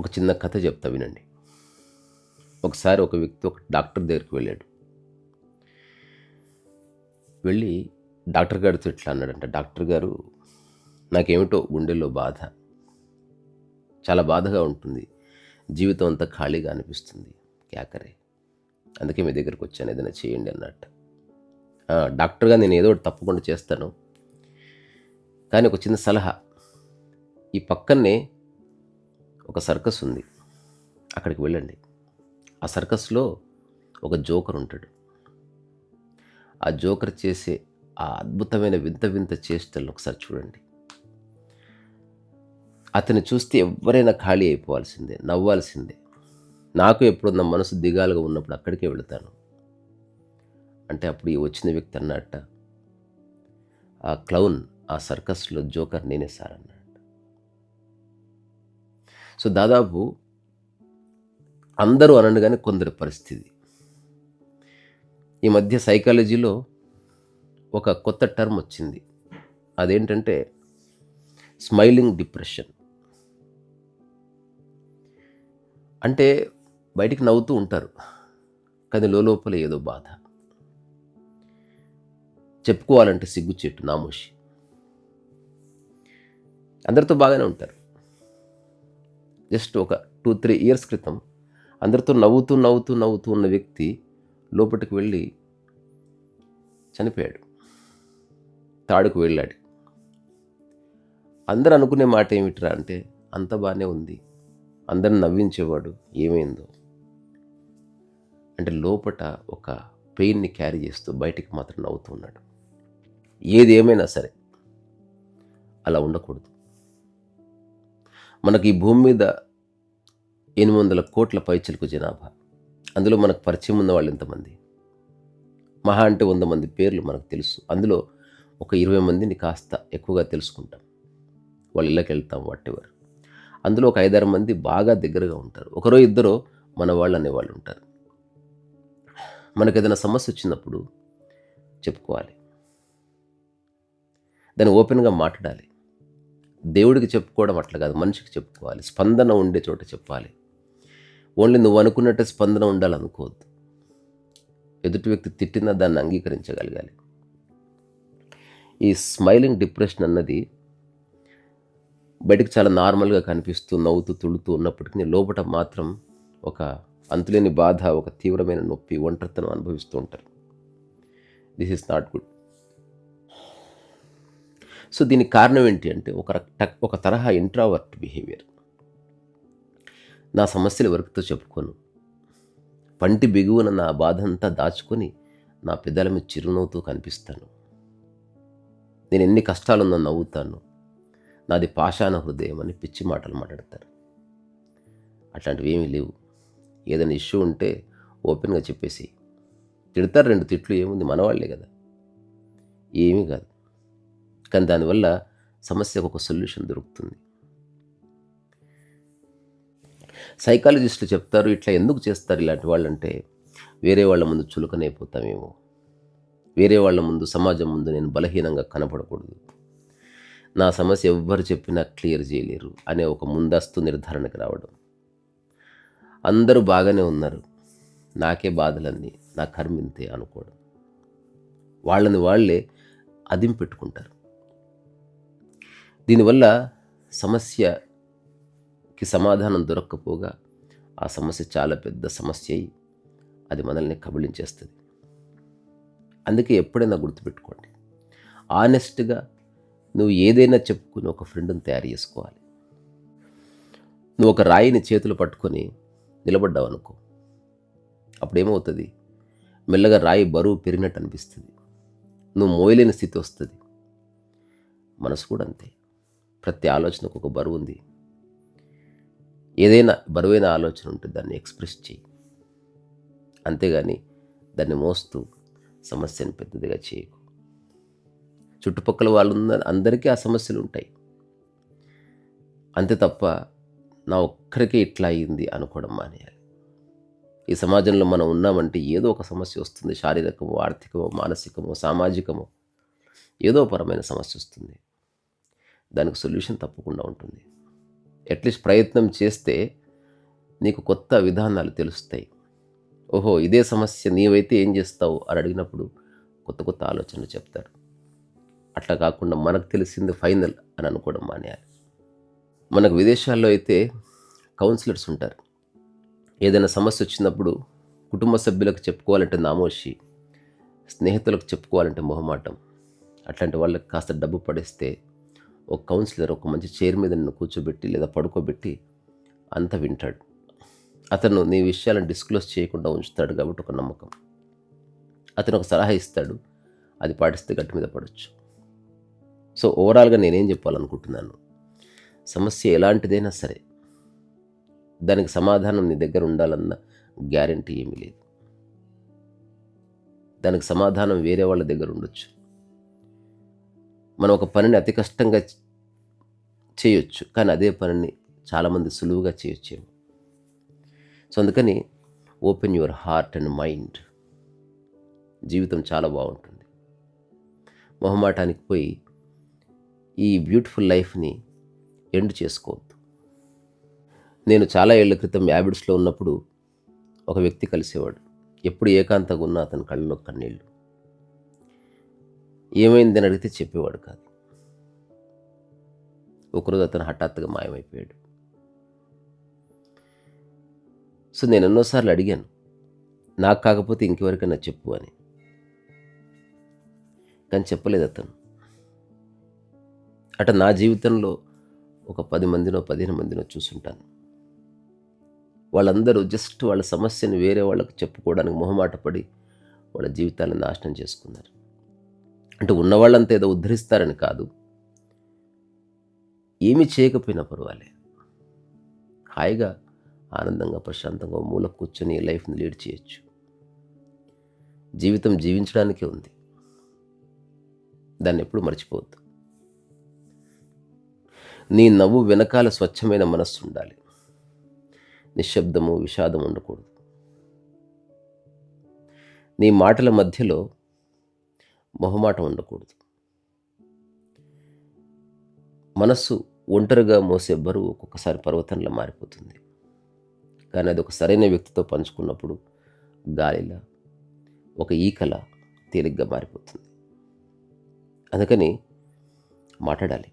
ఒక చిన్న కథ చెప్తా వినండి. ఒకసారి ఒక వ్యక్తి ఒక డాక్టర్ దగ్గరికి వెళ్ళాడు. వెళ్ళి డాక్టర్ గారితో ఇట్లా అన్నాడంట, డాక్టర్ గారు నాకేమిటో గుండెల్లో బాధ, చాలా బాధగా ఉంటుంది, జీవితం అంతా ఖాళీగా అనిపిస్తుంది, క్యాకరే, అందుకే మీ దగ్గరికి వచ్చాను, ఏదైనా చేయండి అన్నట్టు. డాక్టర్గా నేను ఏదో ఒకటి తప్పకుండా చేస్తాను, కానీ ఒక చిన్న సలహా, ఈ పక్కనే ఒక సర్కస్ ఉంది, అక్కడికి వెళ్ళండి. ఆ సర్కస్లో ఒక జోకర్ ఉంటాడు. ఆ జోకర్ చేసే ఆ అద్భుతమైన వింత వింత చేష్టలను ఒకసారి చూడండి. అతన్ని చూస్తే ఎవరైనా ఖాళీ అయిపోవాల్సిందే, నవ్వాల్సిందే. నాకు ఎప్పుడు నా మనసు దిగాలుగా ఉన్నప్పుడు అక్కడికే వెళతాను అంటే అప్పుడు ఈ వచ్చిన వ్యక్తి అన్నట్ట, ఆ క్లౌన్, ఆ సర్కస్లో జోకర్ నేనే సార్ అన్నట్టు. సో దాదాపు అందరూ అనండి కానీ కొందరి పరిస్థితి. ఈ మధ్య సైకాలజీలో ఒక కొత్త టర్మ్ వచ్చింది, అదేంటంటే స్మైలింగ్ డిప్రెషన్. అంటే బయటికి నవ్వుతూ ఉంటారు, కానీ లోపల ఏదో బాధ, చెప్పుకోవాలంటే సిగ్గుచేటు, నామోషి. అందరితో బాగానే ఉంటారు. జస్ట్ ఒక 2-3 ఇయర్స్ క్రితం అందరితో నవ్వుతూ నవ్వుతూ నవ్వుతూ ఉన్న వ్యక్తి లోపలికి వెళ్ళి చనిపోయాడు, తాడుకు వెళ్ళాడు. అందరూ అనుకునే మాట ఏమిట్రా అంటే, అంత బాగానే ఉంది, అందరిని నవ్వించేవాడు, ఏమైందో అంటే లోపట ఒక పెయిన్ని క్యారీ చేస్తూ బయటికి మాత్రం నవ్వుతూ ఉన్నాడు. ఏది ఏమైనా సరే అలా ఉండకూడదు. మనకి ఈ భూమి మీద 800 కోట్ల పైచిలకు జనాభా, అందులో మనకు పరిచయం ఉన్న వాళ్ళు ఎంతమంది? మహా అంటే 100 మంది పేర్లు మనకు తెలుసు. అందులో ఒక 20 మందిని కాస్త ఎక్కువగా తెలుసుకుంటాం, వాళ్ళ ఇళ్ళకి వెళ్తాం, వాటెవర్. అందులో ఒక 5-6 మంది బాగా దగ్గరగా ఉంటారు, ఒకరో ఇద్దరో మన వాళ్ళు అనేవాళ్ళు ఉంటారు. మనకు ఏదైనా సమస్య వచ్చినప్పుడు చెప్పుకోవాలి, దాన్ని ఓపెన్గా మాట్లాడాలి. దేవుడికి చెప్పుకోవడం అట్లా కాదు, మనిషికి చెప్పుకోవాలి. స్పందన ఉండే చోట చెప్పాలి. ఓన్లీ నువ్వు అనుకున్నట్టే స్పందన ఉండాలనుకోవద్దు. ఎదుటి వ్యక్తి తిట్టినా దాన్ని అంగీకరించగలగాలి. ఈ స్మైలింగ్ డిప్రెషన్ అన్నది బయటికి చాలా నార్మల్గా కనిపిస్తూ నవ్వుతూ తుడుతూ ఉన్నప్పటికీ లోపల మాత్రం ఒక అంతులేని బాధ, ఒక తీవ్రమైన నొప్పి, ఒంటరితనం అనుభవిస్తూ ఉంటారు. This is not good. So దీనికి కారణం ఏంటి అంటే ఒక తరహా ఇంట్రావర్ట్ బిహేవియర్. నా సమస్యలు ఎవరితో చెప్పుకోను, పంటి బిగువన నా బాధ అంతా దాచుకొని నా పెద్దల మీద చిరునవ్వుతూ కనిపిస్తాను. నేను ఎన్ని కష్టాలున్నా నవ్వుతాను, నాది పాషాణ హృదయం అని పిచ్చి మాటలు మాట్లాడతారు. అట్లాంటివి ఏమీ లేవు. ఏదైనా ఇష్యూ ఉంటే ఓపెన్గా చెప్పేసి, తిడతారు 2 తిట్లు, ఏముంది, మనవాళ్లే కదా, ఏమీ కాదు. కానీ దానివల్ల సమస్యకు ఒక సొల్యూషన్ దొరుకుతుంది. సైకాలజిస్టులు చెప్తారు, ఇట్లా ఎందుకు చేస్తారు ఇలాంటి వాళ్ళంటే, వేరే వాళ్ళ ముందు చులకనైపోతామేమో, వేరే వాళ్ళ ముందు, సమాజం ముందు నేను బలహీనంగా కనపడకూడదు, నా సమస్య ఎవ్వరు చెప్పినా క్లియర్ చేయలేరు అనే ఒక ముందస్తు నిర్ధారణకు రావడం. అందరూ బాగానే ఉన్నారు, నాకే బాధలన్నీ, నా కర్మింతే అనుకోవడం. వాళ్ళని వాళ్ళే అదిం పెట్టుకుంటారు. దీనివల్ల సమస్యకి సమాధానం దొరక్కపోగా ఆ సమస్య చాలా పెద్ద సమస్య అయి అది మనల్ని కబళించేస్తుంది. అందుకే ఎప్పుడైనా గుర్తుపెట్టుకోండి, ఆనెస్ట్గా నువ్వు ఏదైనా చెప్పుకుని ఒక ఫ్రెండ్ని తయారు చేసుకోవాలి. నువ్వు ఒక రాయిని చేతులు పట్టుకొని నిలబడ్డావు అనుకో, అప్పుడేమవుతుంది, మెల్లగా రాయి బరువు పెరిగినట్టు అనిపిస్తుంది, నువ్వు మోయలేని స్థితి వస్తుంది. మనసు కూడా అంతే, ప్రతి ఆలోచనకు ఒక బరువు ఉంది. ఏదైనా బరువైన ఆలోచన ఉంటే దాన్ని ఎక్స్ప్రెస్ చేయి, అంతేగాని దాన్ని మోస్తూ సమస్యను పెద్దదిగా చేయకు. చుట్టుపక్కల వాళ్ళు అందరికీ ఆ సమస్యలు ఉంటాయి, అంతే తప్ప నా ఒక్కరికే ఇట్లా అయింది అనుకోవడం మానేయాలి. ఈ సమాజంలో మనం ఉన్నామంటే ఏదో ఒక సమస్య వస్తుంది, శారీరకమో, ఆర్థికమో, మానసికమో, సామాజికమో, ఏదో పరమైన సమస్య వస్తుంది. దానికి సొల్యూషన్ తప్పకుండా ఉంటుంది. అట్లీస్ట్ ప్రయత్నం చేస్తే నీకు కొత్త విధానాలు తెలుస్తాయి. ఓహో, ఇదే సమస్య, నీవైతే ఏం చేస్తావు అని అడిగినప్పుడు కొత్త కొత్త ఆలోచనలు చెప్తారు. అట్లా కాకుండా మనకు తెలిసింది ఫైనల్ అని అనుకోవడం మానేయాలి. మనకు విదేశాల్లో అయితే కౌన్సిలర్స్ ఉంటారు. ఏదైనా సమస్య వచ్చినప్పుడు కుటుంబ సభ్యులకు చెప్పుకోవాలంటే నామోషి, స్నేహితులకు చెప్పుకోవాలంటే మొహమాటం. అట్లాంటి వాళ్ళకి కాస్త డబ్బు పడేస్తే ఒక కౌన్సిలర్ ఒక మంచి చైర్ మీద నిన్ను కూర్చోబెట్టి లేదా పడుకోబెట్టి అంతా వింటాడు. అతను నీ విషయాలను డిస్క్లోజ్ చేయకుండా ఉంచుతాడు కాబట్టి ఒక నమ్మకం. అతను ఒక సలహా ఇస్తాడు, అది పాటిస్తే గట్టి మీద పడవచ్చు. సో ఓవరాల్గా నేనేం చెప్పాలనుకుంటున్నాను, సమస్య ఎలాంటిదైనా సరే దానికి సమాధానం నీ దగ్గర ఉండాలన్న గ్యారంటీ ఏమీ లేదు. దానికి సమాధానం వేరే వాళ్ళ దగ్గర ఉండొచ్చు. మనం ఒక పనిని అతి కష్టంగా చేయొచ్చు, కానీ అదే పనిని చాలామంది సులువుగా చేయొచ్చేమో. సో అందుకని open your heart and mind. జీవితం చాలా బాగుంటుంది. మొహమాటానికి పోయి ఈ బ్యూటిఫుల్ లైఫ్ని ఎండ్ చేసుకోవద్దు. నేను చాలా ఏళ్ల క్రితం యాబిడ్స్లో ఉన్నప్పుడు ఒక వ్యక్తి కలిసేవాడు. ఎప్పుడు ఏకాంతంగా ఉన్నా అతని కళ్ళలో కన్నీళ్ళు. ఏమైందని అడిగితే చెప్పేవాడు కాదు. ఒకరోజు అతను హఠాత్తుగా మాయమైపోయాడు. సో నేను ఎన్నోసార్లు అడిగాను, నాకు కాకపోతే ఇంకెవరికైనా చెప్పు అని, కానీ చెప్పలేదు అతను. అట నా జీవితంలో ఒక 10 మందినో 15 మందినో చూసుంటాను. వాళ్ళందరూ జస్ట్ వాళ్ళ సమస్యను వేరే వాళ్ళకు చెప్పుకోవడానికి మొహమాట పడి వాళ్ళ జీవితాలను నాశనం చేసుకున్నారు. అంటే ఉన్నవాళ్ళంతా ఏదో ఉద్ధరిస్తారని కాదు, ఏమీ చేయకపోయినా పర్వాలే, హాయిగా ఆనందంగా ప్రశాంతంగా మూల కూర్చొని లైఫ్ని లీడ్ చేయొచ్చు. జీవితం జీవించడానికే ఉంది, దాన్ని ఎప్పుడు మర్చిపోవద్దు. నీ నవ్వు వెనకాల స్వచ్ఛమైన మనస్సు ఉండాలి. నిశ్శబ్దము, విషాదం ఉండకూడదు. నీ మాటల మధ్యలో మొహమాటం ఉండకూడదు. మనస్సు ఒంటరిగా మోసే బరువు ఒక్కొక్కసారి పర్వతంలా మారిపోతుంది, కానీ అది ఒక సరైన వ్యక్తితో పంచుకున్నప్పుడు గాలిలా, ఒక ఈకల తేలిగ్గా మారిపోతుంది. అందుకని మాట్లాడాలి,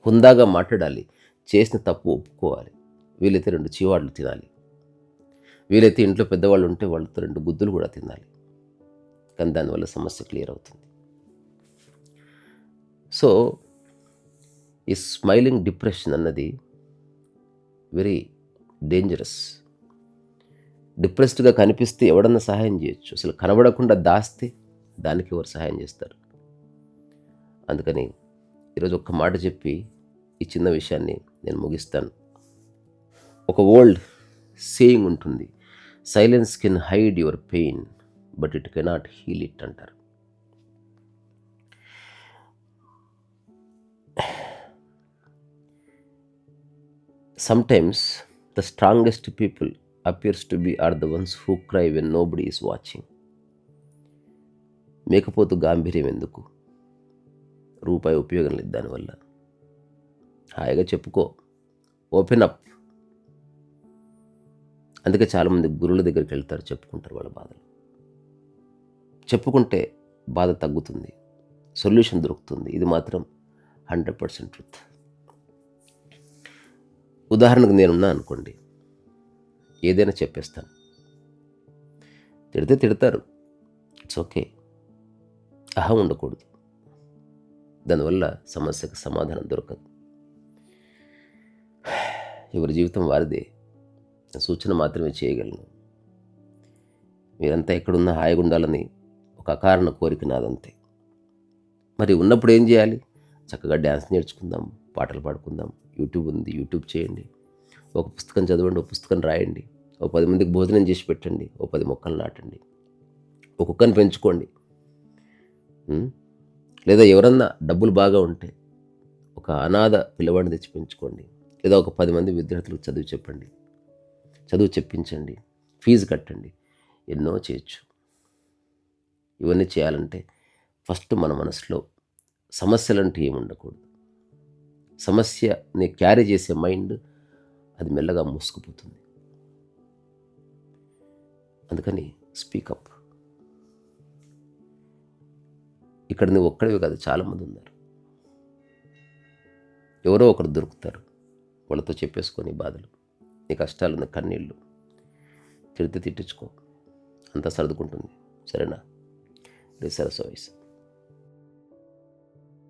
హుందాగా మాట్లాడాలి. చేసిన తప్పు ఒప్పుకోవాలి. వీలైతే 2 చీవాట్లు తినాలి. వీలైతే ఇంట్లో పెద్దవాళ్ళు ఉంటే వాళ్ళతో 2 గుద్దులు కూడా తినాలి. కానీ దానివల్ల సమస్య క్లియర్ అవుతుంది. సో ఈ స్మైలింగ్ డిప్రెషన్ అన్నది వెరీ డేంజరస్. డిప్రెస్డ్గా కనిపిస్తే ఎవడన్నా సహాయం చేయొచ్చు, అసలు కనబడకుండా దాస్తే దానికి ఎవరు సహాయం చేస్తారు? అందుకని ఈరోజు ఒక్క మాట చెప్పి ఈ చిన్న విషయాన్ని నేను ముగిస్తాను. ఒక ఓల్డ్ సేయింగ్ ఉంటుంది, silence can hide your pain but it cannot heal it అంటారు. Sometimes the strongest people appears to be are the ones who cry when nobody is watching. మేకపోతు గాంభీర్యం ఎందుకు? రూపాయి ఉపయోగం లేదు దానివల్ల. హాయిగా చెప్పుకో, ఓపెన్ అప్. అందుకే చాలామంది గురువుల దగ్గరికి వెళ్తారు, చెప్పుకుంటారు వాళ్ళ బాధలు. చెప్పుకుంటే బాధ తగ్గుతుంది, సొల్యూషన్ దొరుకుతుంది. ఇది మాత్రం 100% ట్రూత్. ఉదాహరణకు నేనున్నా అనుకోండి, ఏదైనా చెప్పేస్తాను. తిడితే తిడతారు, ఇట్స్ ఓకే. అహం ఉండకూడదు, దానివల్ల సమస్యకు సమాధానం దొరకదు. ఎవరి జీవితం వారిదే, సూచన మాత్రమే చేయగలను. మీరంతా ఎక్కడున్నా హాయిగా ఉండాలని ఒక అకారణ కోరిక నాదంతే. మరి ఉన్నప్పుడు ఏం చేయాలి? చక్కగా డ్యాన్స్ నేర్చుకుందాం, పాటలు పాడుకుందాం. యూట్యూబ్ ఉంది, యూట్యూబ్ చేయండి. ఒక పుస్తకం చదవండి, ఒక పుస్తకం రాయండి. ఓ 10 మందికి భోజనం చేసి పెట్టండి, ఓ 10 మొక్కలు నాటండి, ఒక కుక్కను పెంచుకోండి. లేదా ఎవరన్నా డబ్బులు బాగా ఉంటే ఒక అనాథ పిల్లవాడిని తెచ్చి పెంచుకోండి. లేదా ఒక 10 మంది విద్యార్థులకు చదువు చెప్పించండి, ఫీజు కట్టండి. ఎన్నో చేయొచ్చు. ఇవన్నీ చేయాలంటే ఫస్ట్ మన మనసులో సమస్యలంటూ ఏమి ఉండకూడదు. సమస్యని క్యారీ చేసే మైండ్ అది మెల్లగా మూసుకుపోతుంది. అందుకని స్పీకప్. ఇక్కడ నువ్వు ఒక్కడివి కాదు, చాలామంది ఉన్నారు. ఎవరో ఒకరు దొరుకుతారు, వాళ్ళతో చెప్పేసుకొని బాధలు, నీ కష్టాలు, నీ కన్నీళ్ళు తిట్టించుకో, అంతా సర్దుకుంటుంది. సరేనా? రే సరస్వైస్.